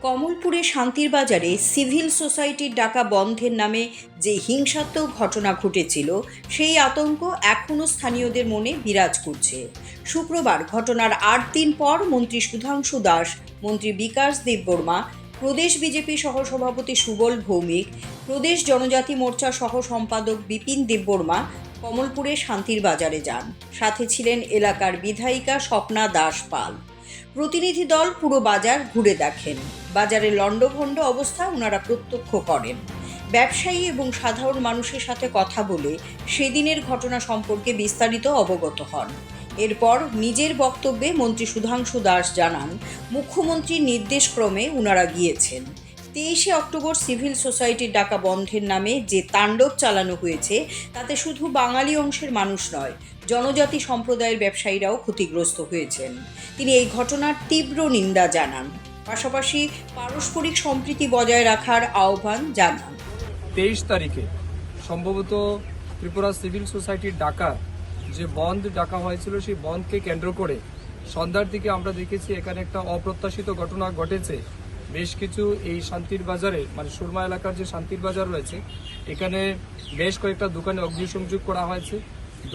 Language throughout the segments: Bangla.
কমলপুরে শান্তির বাজারে সিভিল সোসাইটির ডাকা বন্ধের নামে যে হিংসাত্মক ঘটনা ঘটেছিল সেই আতঙ্ক এখনও স্থানীয়দের মনে বিরাজ করছে। শুক্রবার ঘটনার ৮ দিন পর মন্ত্রী সুধাংশু দাস, মন্ত্রী বিকাশ দেববর্মা, প্রদেশ বিজেপি সহসভাপতি সুবল ভৌমিক, প্রদেশ জনজাতি মোর্চা সহ সম্পাদক বিপিন দেববর্মা কমলপুরে শান্তির বাজারে যান। সাথে ছিলেন এলাকার বিধায়িকা স্বপ্না দাস পাল। প্রতিনিধি দল পুরো বাজার ঘুরে দেখেন। বাজারে লণ্ডভণ্ড অবস্থা ওনারা প্রত্যক্ষ করেন। ব্যবসায়ী এবং সাধারণ মানুষের সাথে কথা বলে সেদিনের ঘটনা সম্পর্কে বিস্তারিত অবগত হন। এরপর নিজের বক্তব্যে মন্ত্রী সুধাংশু দাস জানান, মুখ্যমন্ত্রীর নির্দেশক্রমে ওনারা গিয়েছেন। 23শে অক্টোবর সিভিল সোসাইটির ডাকা বন্ধের নামে যে তাণ্ডব চালানো হয়েছে তাতে শুধু বাঙালি অংশের মানুষ নয়, জনজাতি সম্প্রদায়ের ব্যবসায়ীরাও ক্ষতিগ্রস্ত হয়েছেন। তিনি এই ঘটনার তীব্র নিন্দা জানান, পাশাপাশি পারস্পরিক সম্প্রীতি বজায় রাখার আহ্বান জানান। 23 তারিখে সম্ভবত ত্রিপুরা সিভিল সোসাইটির ডাকা যে বন্ধ ডাকা হয়েছিল, সেই বন্ধকে কেন্দ্র করে সন্ধ্যার দিকে আমরা দেখেছি এখানে একটা অপ্রত্যাশিত ঘটনা ঘটেছে। বেশ কিছু এই শান্তির বাজারে, মানে সুরমা এলাকার যে শান্তির বাজার রয়েছে, এখানে বেশ কয়েকটা দোকানে অগ্নিসংযোগ করা হয়েছে,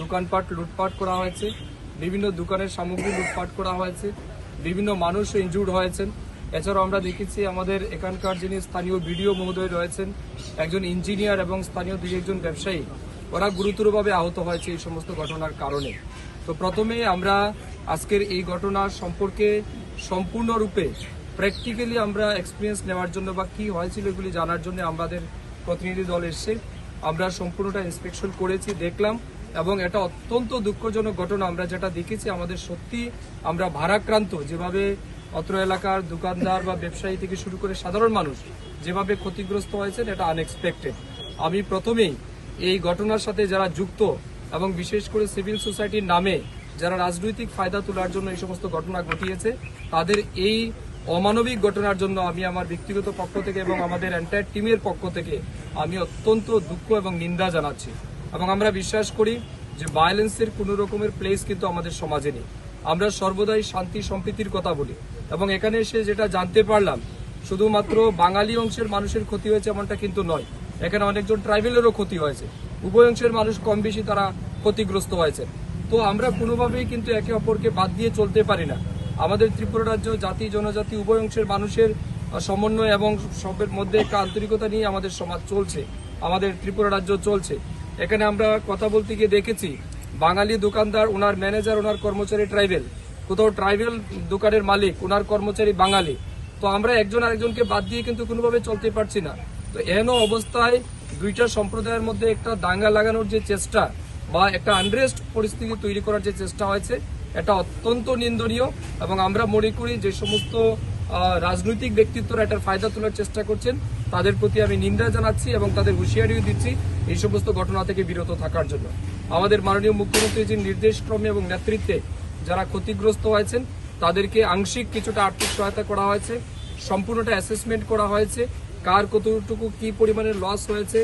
দোকানপাট লুটপাট করা হয়েছে, বিভিন্ন দোকানের সামগ্রী লুটপাট করা হয়েছে, বিভিন্ন মানুষ ইনজুর্ড হয়েছেন। এছাড়াও আমরা দেখেছি আমাদের এখানকার যিনি স্থানীয় বিডিও মহোদয় রয়েছেন, একজন ইঞ্জিনিয়ার এবং স্থানীয় দুই একজন ব্যবসায়ী, ওরা গুরুতরভাবে আহত হয়েছে এই সমস্ত ঘটনার কারণে। তো প্রথমে আমরা আজকের এই ঘটনার সম্পর্কে সম্পূর্ণরূপে প্র্যাকটিক্যালি আমরা এক্সপিরিয়েন্স নেওয়ার জন্য বা কি হয়েছিল এগুলি জানার জন্য আমাদের প্রতিনিধি দল এসছে। আমরা সম্পূর্ণটা ইন্সপেকশন করেছি, দেখলাম, এবং এটা অত্যন্ত দুঃখজনক ঘটনা। আমরা যেটা দেখেছি, আমাদের সত্যি আমরা ভারাক্রান্ত, যেভাবে অত্র এলাকার দোকানদার বা ব্যবসায়ী থেকে শুরু করে সাধারণ মানুষ যেভাবে ক্ষতিগ্রস্ত হয়েছেন, এটা আনএক্সপেক্টেড। আমি প্রথমেই এই ঘটনার সাথে যারা যুক্ত এবং বিশেষ করে সিভিল সোসাইটির নামে যারা রাজনৈতিক ফায়দা তোলার জন্য এই সমস্ত ঘটনা ঘটিয়েছে, তাদের এই অমানবিক ঘটনার জন্য আমি আমার ব্যক্তিগত পক্ষ থেকে এবং আমাদের এন্টায়ার টিমের পক্ষ থেকে আমি অত্যন্ত দুঃখ এবং নিন্দা জানাচ্ছি। এবং আমরা বিশ্বাস করি যে ভায়োলেন্সের কোনো রকমের প্লেস কিন্তু আমাদের সমাজে নেই। আমরা সর্বদাই শান্তি সম্প্রীতির কথা বলি, এবং এখানে এসে যেটা জানতে পারলাম, শুধুমাত্র বাঙালি অংশের মানুষের ক্ষতি হয়েছে এমনটা কিন্তু নয়, এখানে অনেকজন ট্রাইবেলেরও ক্ষতি হয়েছে। উভয় অংশের মানুষ কম বেশি তারা ক্ষতিগ্রস্ত হয়েছে। তো আমরা কোনোভাবেই কিন্তু একে অপরকে বাদ দিয়ে চলতে পারি না। আমাদের ত্রিপুরা রাজ্য জাতি জনজাতি উভয় অংশের মানুষের সমন্বয় এবং সবের মধ্যে একটা আন্তরিকতা নিয়ে আমাদের সমাজ চলছে, আমাদের ত্রিপুরা রাজ্য চলছে। এখানে আমরা কথা বলতে গিয়ে দেখেছি, বাঙালি দোকানদার, ওনার ম্যানেজার, ওনার কর্মচারী ট্রাইবেল, কোথাও ট্রাইবেল দোকানের মালিক, ওনার কর্মচারী বাঙালি। তো আমরা একজন আরেকজনকে বাদ দিয়ে কিন্তু কোনোভাবে চলতে পারছি না। তো এহেন অবস্থায় দুইটা সম্প্রদায়ের মধ্যে একটা দাঙ্গা লাগানোর যে চেষ্টা বা একটা আনরেস্ট পরিস্থিতি তৈরি করার যে চেষ্টা হয়েছে, এটা অত্যন্ত নিন্দনীয়। এবং আমরা মনে করি যে সমস্ত রাজনৈতিক ব্যক্তিত্বরা এটার ফায়দা তোলার চেষ্টা করছেন, তাদের প্রতি আমি নিন্দা জানাচ্ছি এবং তাদের হুঁশিয়ারিও দিচ্ছি এই সমস্ত ঘটনা থেকে বিরত থাকার জন্য। আমাদের মাননীয় মুখ্যমন্ত্রীর যে নির্দেশক্রমে এবং নেতৃত্বে যারা ক্ষতিগ্রস্ত হয়েছেন, তাদেরকে আংশিক কিছুটা আর্থিক সহায়তা করা হয়েছে, সম্পূর্ণটা অ্যাসেসমেন্ট করা হয়েছে, কার কতটুকু কি পরিমাণে লস হয়েছে,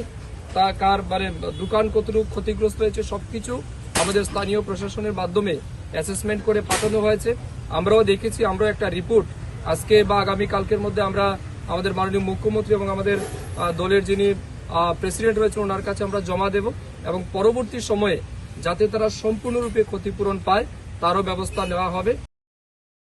তা কার মানে দোকান কতটুকু ক্ষতিগ্রস্ত হয়েছে, সবকিছু আমাদের স্থানীয় প্রশাসনের মাধ্যমে অ্যাসেসমেন্ট করে পাঠানো হয়েছে। আমরাও দেখেছি, আমরাও একটা রিপোর্ট আজকে বা আগামী কালকের মধ্যে আমরা আমাদের মাননীয় মুখ্যমন্ত্রী এবং আমাদের দলের যিনি প্রেসিডেন্ট রয়েছেন ওনার কাছে আমরা জমা দেব, এবং পরবর্তী সময়ে যাতে তারা সম্পূর্ণরূপে ক্ষতিপূরণ পায় তারও ব্যবস্থা নেওয়া হবে।